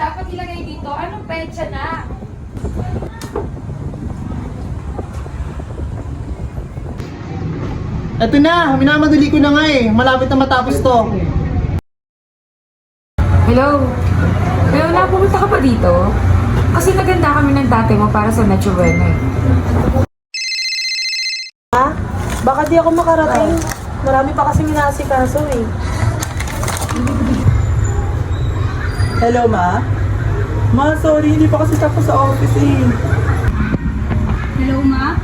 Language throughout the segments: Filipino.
dapat ilagay dito. Anong petsa na? Eto na, minamadali ko na nga eh. Malapit na matapos to. Hello? Hello, napupunta ka pa dito? Kasi naganda kami ng dati mo para sa Nacho Bueno eh. Baka di ako makarating. Marami pa kasing inaasikaso eh. Hello, Ma? Ma, sorry. Hindi pa kasi tapos sa office eh. Hello, Ma?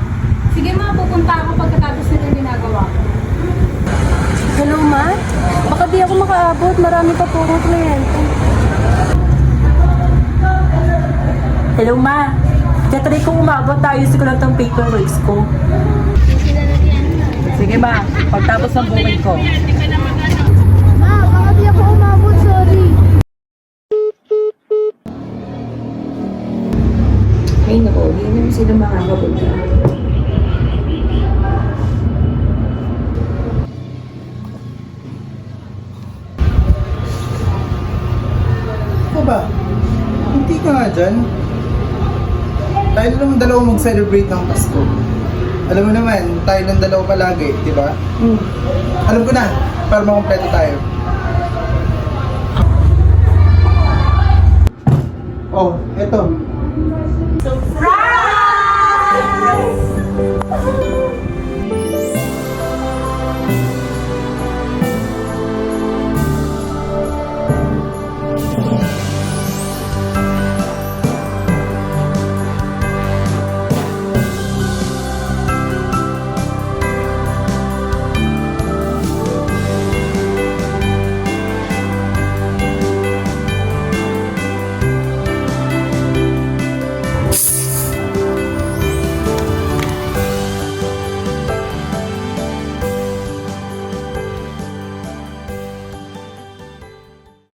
Sige, Ma, pupunta ako pagkatapos nito yung ginagawa ko. Hello, Ma? Baka di ako makaabot. Marami pa puro kliyente. Hello, Ma? Tatry ko umabot. Ayos ko lang tong paperworks ko. Sige, Ma. Pagtapos ng booking ko. Ma, baka di ako umabot, sorry. Ay nako, hindi naman sila makakapunta. Ano ba? Hindi ka nga dyan. Tayo lang dalawa mag-celebrate ng Pasko. Alam mo naman, tayo lang dalawa palagi, di ba? Alam ko na, para makompleto tayo. Oh, eto.